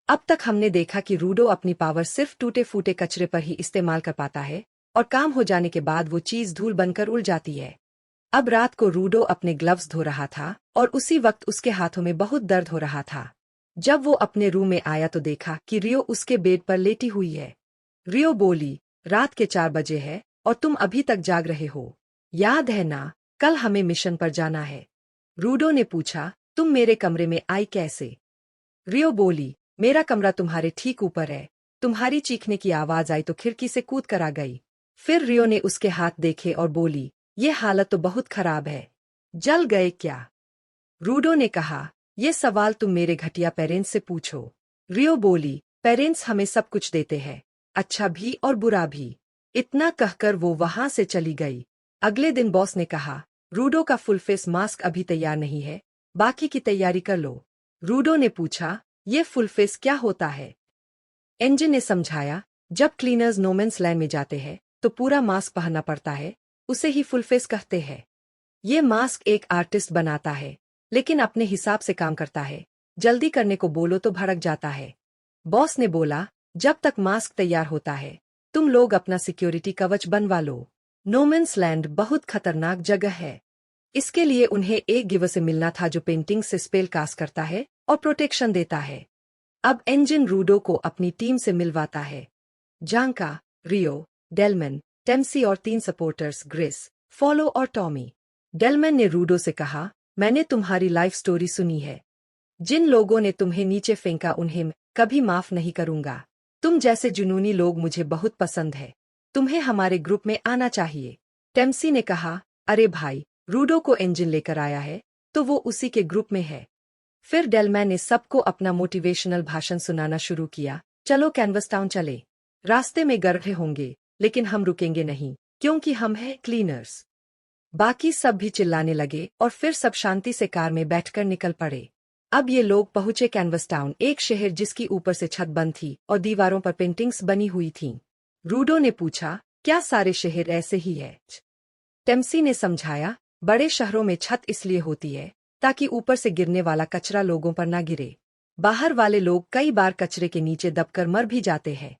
अब तक हमने देखा कि रूडो अपनी पावर सिर्फ टूटे फूटे कचरे पर ही इस्तेमाल कर पाता है और काम हो जाने के बाद वो चीज धूल बनकर उड़ जाती है। अब रात को रूडो अपने ग्लव्स धो रहा था और उसी वक्त उसके हाथों में बहुत दर्द हो रहा था। जब वो अपने रूम में आया तो देखा कि रियो उसके बेड पर लेटी हुई है। रियो बोली, रात के 4 बजे है और तुम अभी तक जाग रहे हो। याद है ना, कल हमें मिशन पर जाना है। रूडो ने पूछा, तुम मेरे कमरे में आई कैसे? रियो बोली, मेरा कमरा तुम्हारे ठीक ऊपर है। तुम्हारी चीखने की आवाज आई तो खिड़की से कूद कर आ गई। फिर रियो ने उसके हाथ देखे और बोली, ये हालत तो बहुत खराब है। जल गए क्या? रूडो ने कहा, ये सवाल तुम मेरे घटिया पेरेंट्स से पूछो। रियो बोली, पेरेंट्स हमें सब कुछ देते हैं, अच्छा भी और बुरा भी। इतना कहकर वो वहां से चली गई। अगले दिन बॉस ने कहा, रूडो का फुल फेस मास्क अभी तैयार नहीं है, बाकी की तैयारी कर लो। रूडो ने पूछा, ये फुल फेस क्या होता है? एंजिन ने समझाया, जब क्लीनर्स नोमेंस लैंड में जाते हैं तो पूरा मास्क पहनना पड़ता है, उसे ही फुल फेस कहते हैं। ये मास्क एक आर्टिस्ट बनाता है, लेकिन अपने हिसाब से काम करता है। जल्दी करने को बोलो तो भड़क जाता है। बॉस ने बोला, जब तक मास्क तैयार होता है तुम लोग अपना सिक्योरिटी कवच बनवा लो। नोमेंस लैंड बहुत खतरनाक जगह है। इसके लिए उन्हें एक गिवर से मिलना था जो पेंटिंग से स्पेल कास्ट करता है और प्रोटेक्शन देता है। अब एंजिन रूडो को अपनी टीम से मिलवाता है। जांका, रियो, डेलमन, टेम्सी और 3 सपोर्टर्स ग्रेस, फॉलो और टॉमी। डेलमन ने रूडो से कहा, मैंने तुम्हारी लाइफ स्टोरी सुनी है। जिन लोगों ने तुम्हें नीचे फेंका उन्हें मैं कभी माफ नहीं करूंगा। तुम जैसे जुनूनी लोग मुझे बहुत पसंद है। तुम्हें हमारे ग्रुप में आना चाहिए। टेम्सी ने कहा, अरे भाई, रूडो को एंजिन लेकर आया है तो वो उसी के ग्रुप में है। फिर डेलमैन ने सबको अपना मोटिवेशनल भाषण सुनाना शुरू किया, चलो कैनवस टाउन चले। रास्ते में गड्ढे होंगे लेकिन हम रुकेंगे नहीं, क्योंकि हम हैं क्लीनर्स। बाकी सब भी चिल्लाने लगे और फिर सब शांति से कार में बैठकर निकल पड़े। अब ये लोग पहुंचे कैनवस टाउन, एक शहर जिसकी ऊपर से छत बंद थी और दीवारों पर पेंटिंग्स बनी हुई थीं। रूडो ने पूछा, क्या सारे शहर ऐसे ही है? टेम्सी ने समझाया, बड़े शहरों में छत इसलिए होती है ताकि ऊपर से गिरने वाला कचरा लोगों पर ना गिरे। बाहर वाले लोग कई बार कचरे के नीचे दबकर मर भी जाते हैं।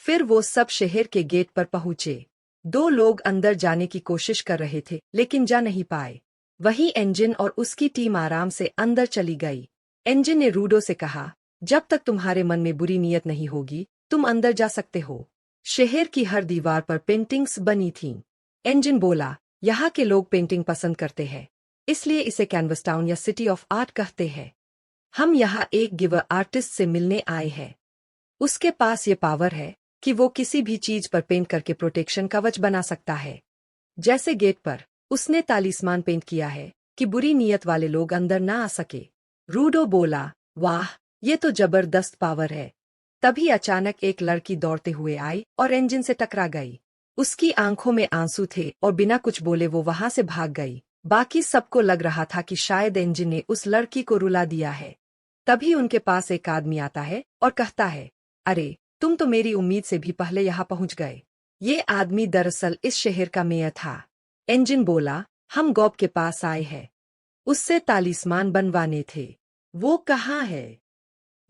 फिर वो सब शहर के गेट पर पहुंचे। 2 लोग अंदर जाने की कोशिश कर रहे थे लेकिन जा नहीं पाए। वहीं एंजिन और उसकी टीम आराम से अंदर चली गई। एंजिन ने रूडो से कहा, जब तक तुम्हारे मन में बुरी नीयत नहीं होगी तुम अंदर जा सकते हो। शहर की हर दीवार पर पेंटिंग्स बनी थीं। एंजिन बोला, यहाँ के लोग पेंटिंग पसंद करते हैं, इसलिए इसे कैनवस टाउन या सिटी ऑफ आर्ट कहते हैं। हम यहाँ एक गिवर आर्टिस्ट से मिलने आए हैं। उसके पास ये पावर है कि वो किसी भी चीज पर पेंट करके प्रोटेक्शन कवच बना सकता है। जैसे गेट पर उसने तालिस्मान पेंट किया है कि बुरी नीयत वाले लोग अंदर ना आ सके। रूडो बोला, वाह, ये तो जबरदस्त पावर है। तभी अचानक एक लड़की दौड़ते हुए आई और एंजिन से टकरा गई। उसकी आंखों में आंसू थे और बिना कुछ बोले वो वहां से भाग गई। बाकी सबको लग रहा था कि शायद एंजिन ने उस लड़की को रुला दिया है। तभी उनके पास एक आदमी आता है और कहता है, अरे, तुम तो मेरी उम्मीद से भी पहले यहाँ पहुंच गए। ये आदमी दरअसल इस शहर का मेयर था। एंजिन बोला, हम गॉब के पास आए हैं, उससे तालिस्मान बनवाने थे। वो कहाँ है?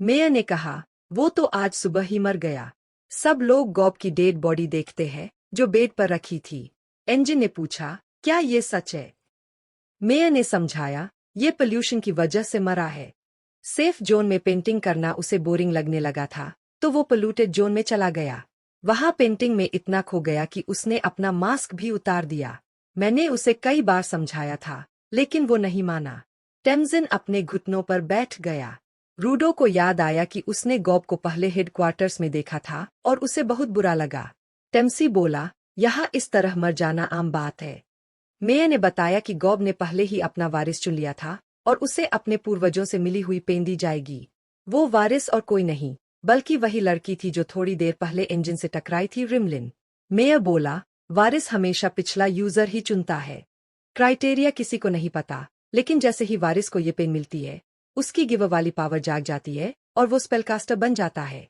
मेयर ने कहा, वो तो आज सुबह ही मर गया। सब लोग गॉब की डेड बॉडी देखते हैं जो बेड पर रखी थी। एंजिन ने पूछा, क्या ये सच है? मेयर ने समझाया, ये पोल्यूशन की वजह से मरा है। सेफ जोन में पेंटिंग करना उसे बोरिंग लगने लगा था तो वो पोल्यूटेड जोन में चला गया। वहां पेंटिंग में इतना खो गया कि उसने अपना मास्क भी उतार दिया। मैंने उसे कई बार समझाया था लेकिन वो नहीं माना। टेम्जिन अपने घुटनों पर बैठ गया। रूडो को याद आया कि उसने गॉब को पहले हेडक्वार्टर्स में देखा था और उसे बहुत बुरा लगा। टेम्सी बोला, यहाँ इस तरह मर जाना आम बात है। मेयर ने बताया कि गॉब ने पहले ही अपना वारिस चुन लिया था और उसे अपने पूर्वजों से मिली हुई पेन दी जाएगी। वो वारिस और कोई नहीं बल्कि वही लड़की थी जो थोड़ी देर पहले इंजन से टकराई थी, रिमलिन। मेयर बोला, वारिस हमेशा पिछला यूजर ही चुनता है। क्राइटेरिया किसी को नहीं पता, लेकिन जैसे ही वारिस को ये पेन मिलती है उसकी गिव वाली पावर जाग जाती है और वो स्पेलकास्टर बन जाता है।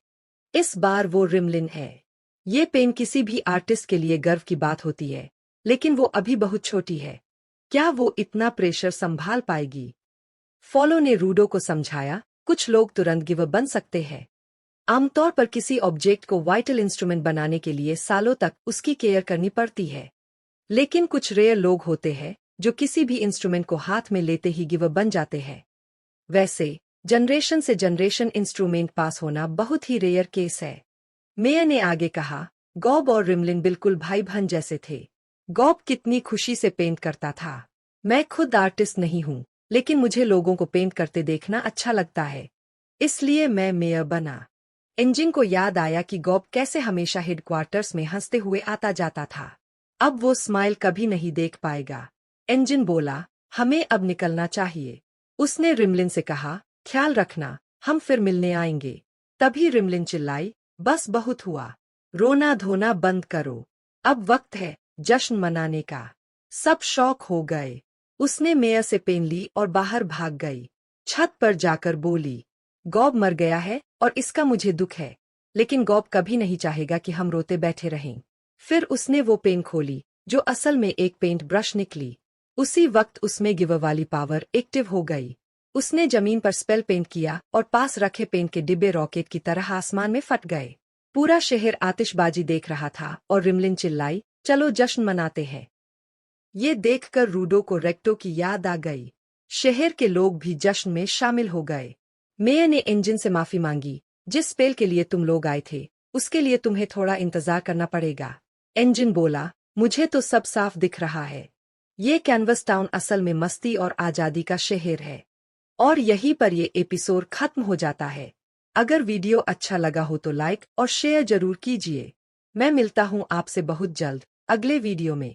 इस बार वो रिमलिन है। ये पेन किसी भी आर्टिस्ट के लिए गर्व की बात होती है, लेकिन वो अभी बहुत छोटी है। क्या वो इतना प्रेशर संभाल पाएगी? फॉलो ने रूडो को समझाया, कुछ लोग तुरंत गिव बन सकते हैं, आमतौर पर किसी ऑब्जेक्ट को वाइटल इंस्ट्रूमेंट बनाने के लिए सालों तक उसकी केयर करनी पड़ती है। लेकिन कुछ रेयर लोग होते हैं जो किसी भी इंस्ट्रूमेंट को हाथ में लेते ही गिव बन जाते हैं। वैसे जनरेशन से जनरेशन इंस्ट्रूमेंट पास होना बहुत ही रेयर केस है। मेयर ने आगे कहा, गॉब और रिमलिन बिल्कुल भाई बहन जैसे थे। गॉब कितनी खुशी से पेंट करता था। मैं खुद आर्टिस्ट नहीं हूँ, लेकिन मुझे लोगों को पेंट करते देखना अच्छा लगता है, इसलिए मैं मेयर बना। एंजिन को याद आया कि गॉब कैसे हमेशा हेडक्वार्टर्स में हंसते हुए आता जाता था। अब वो स्माइल कभी नहीं देख पाएगा। एंजिन बोला, हमें अब निकलना चाहिए। उसने रिमलिन से कहा, ख्याल रखना, हम फिर मिलने आएंगे। तभी रिमलिन चिल्लाई, बस बहुत हुआ, रोना धोना बंद करो, अब वक्त है जश्न मनाने का। सब शौक हो गए। उसने मेयर से पेन ली और बाहर भाग गई। छत पर जाकर बोली, गॉब मर गया है और इसका मुझे दुख है, लेकिन गॉब कभी नहीं चाहेगा कि हम रोते बैठे रहें। फिर उसने वो पेन खोली जो असल में एक पेंट ब्रश निकली। उसी वक्त उसमें गिवर वाली पावर एक्टिव हो गई। उसने जमीन पर स्पेल पेंट किया और पास रखे पेंट के डिब्बे रॉकेट की तरह आसमान में फट गए। पूरा शहर आतिशबाजी देख रहा था और रिमलिन चिल्लाई, चलो जश्न मनाते हैं। ये देखकर रूडो को रेक्टो की याद आ गई। शहर के लोग भी जश्न में शामिल हो गए। मेयर ने इंजन से माफी मांगी, जिस स्पेल के लिए तुम लोग आए थे उसके लिए तुम्हें थोड़ा इंतजार करना पड़ेगा। इंजन बोला, मुझे तो सब साफ दिख रहा है। ये कैनवस टाउन असल में मस्ती और आजादी का शहर है। और यहीं पर ये एपिसोड खत्म हो जाता है। अगर वीडियो अच्छा लगा हो तो लाइक और शेयर जरूर कीजिए। मैं मिलता हूँ आपसे बहुत जल्द अगले वीडियो में।